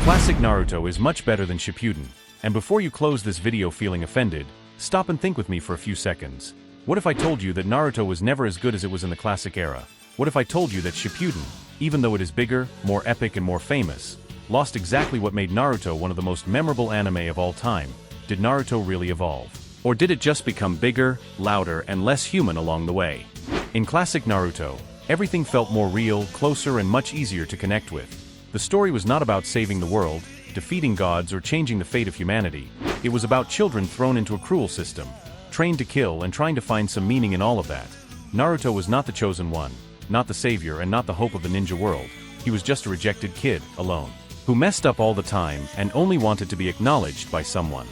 Classic Naruto is much better than Shippuden. And before you close this video feeling offended, stop and think with me for a few seconds. What if I told you that Naruto was never as good as it was in the classic era? What if I told you that Shippuden, even though it is bigger, more epic and more famous, lost exactly what made Naruto one of the most memorable anime of all time? Did Naruto really evolve? Or did it just become bigger, louder, and less human along the way? In classic Naruto, everything felt more real, closer, and much easier to connect with. The story was not about saving the world, defeating gods, or changing the fate of humanity. It was about children thrown into a cruel system, trained to kill and trying to find some meaning in all of that. Naruto was not the chosen one, not the savior, and not the hope of the ninja world. He was just a rejected kid, alone, who messed up all the time and only wanted to be acknowledged by someone.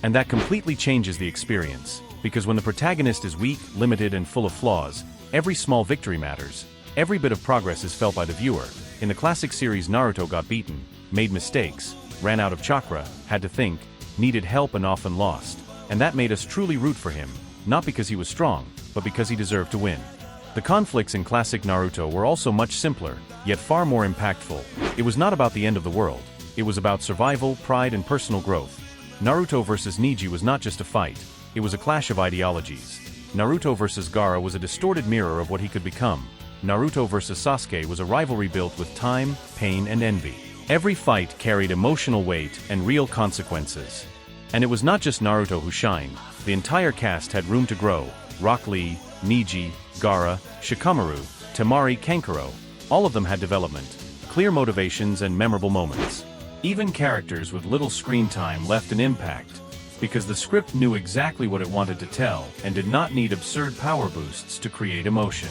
And that completely changes the experience, because when the protagonist is weak, limited, and full of flaws, every small victory matters. Every bit of progress is felt by the viewer. In the classic series, Naruto got beaten, made mistakes, ran out of chakra, had to think, needed help, and often lost. And that made us truly root for him, not because he was strong, but because he deserved to win. The conflicts in classic Naruto were also much simpler, yet far more impactful. It was not about the end of the world. It was about survival, pride, and personal growth. Naruto versus Neji was not just a fight. It was a clash of ideologies. Naruto versus Gaara was a distorted mirror of what he could become. Naruto versus Sasuke was a rivalry built with time, pain, and envy. Every fight carried emotional weight and real consequences. And it was not just Naruto who shined. The entire cast had room to grow. Rock Lee, Neji, Gaara, Shikamaru, Temari, Kankuro. All of them had development, clear motivations, and memorable moments. Even characters with little screen time left an impact, because the script knew exactly what it wanted to tell and did not need absurd power boosts to create emotion.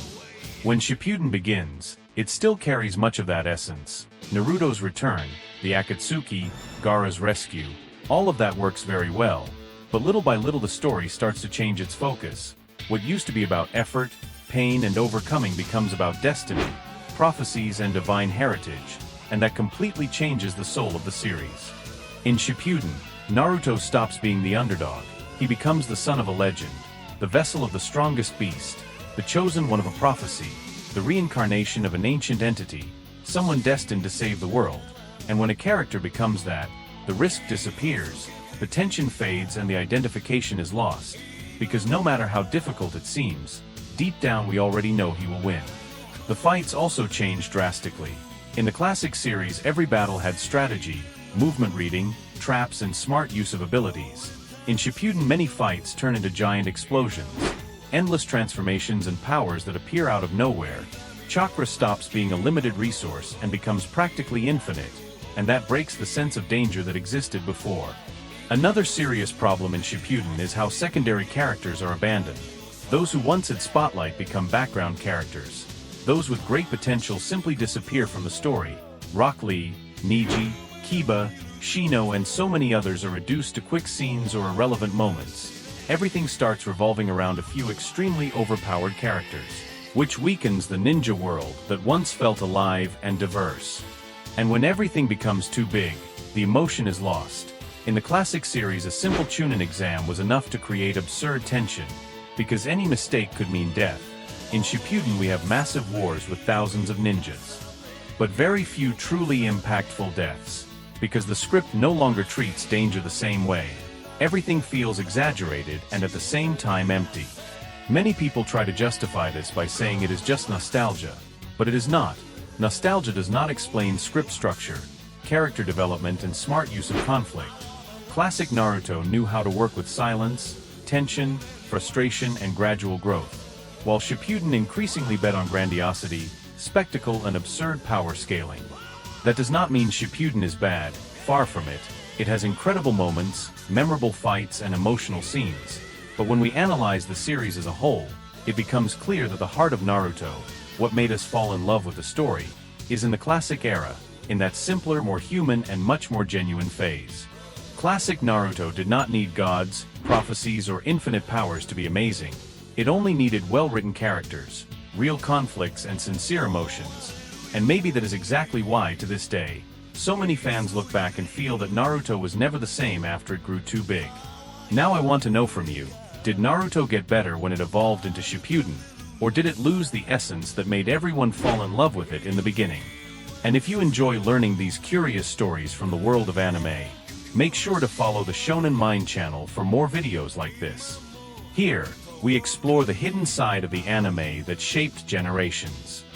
When Shippuden begins, it still carries much of that essence. Naruto's return, the Akatsuki, Gaara's rescue, all of that works very well. But little by little the story starts to change its focus. What used to be about effort, pain, and overcoming becomes about destiny, prophecies, and divine heritage, and that completely changes the soul of the series. In Shippuden, Naruto stops being the underdog. He becomes the son of a legend, the vessel of the strongest beast, the chosen one of a prophecy, the reincarnation of an ancient entity, someone destined to save the world. And when a character becomes that, the risk disappears, the tension fades, and the identification is lost. Because no matter how difficult it seems, deep down we already know he will win. The fights also changed drastically. In the classic series, every battle had strategy, movement reading, traps, and smart use of abilities. In Shippuden, many fights turn into giant explosions, endless transformations, and powers that appear out of nowhere. Chakra stops being a limited resource and becomes practically infinite, and that breaks the sense of danger that existed before. Another serious problem in Shippuden is how secondary characters are abandoned. Those who once had spotlight become background characters. Those with great potential simply disappear from the story. Rock Lee, Neji, Kiba, Shino, and so many others are reduced to quick scenes or irrelevant moments. Everything starts revolving around a few extremely overpowered characters, which weakens the ninja world that once felt alive and diverse. And when everything becomes too big, the emotion is lost. In the classic series, a simple Chunin exam was enough to create absurd tension, because any mistake could mean death. In Shippuden, we have massive wars with thousands of ninjas, but very few truly impactful deaths, because the script no longer treats danger the same way. Everything feels exaggerated and at the same time empty. Many people try to justify this by saying it is just nostalgia, but it is not. Nostalgia does not explain script structure, character development, and smart use of conflict. Classic Naruto knew how to work with silence, tension, frustration, and gradual growth, while Shippuden increasingly bet on grandiosity, spectacle, and absurd power scaling. That does not mean Shippuden is bad, far from it. It has incredible moments, memorable fights, and emotional scenes. But when we analyze the series as a whole, it becomes clear that the heart of Naruto, what made us fall in love with the story, is in the classic era, in that simpler, more human, and much more genuine phase. Classic Naruto did not need gods, prophecies, or infinite powers to be amazing. It only needed well-written characters, real conflicts, and sincere emotions. And maybe that is exactly why, to this day, so many fans look back and feel that Naruto was never the same after it grew too big. Now I want to know from you, did Naruto get better when it evolved into Shippuden, or did it lose the essence that made everyone fall in love with it in the beginning? And if you enjoy learning these curious stories from the world of anime, make sure to follow the Shonen Mind channel for more videos like this. Here, we explore the hidden side of the anime that shaped generations.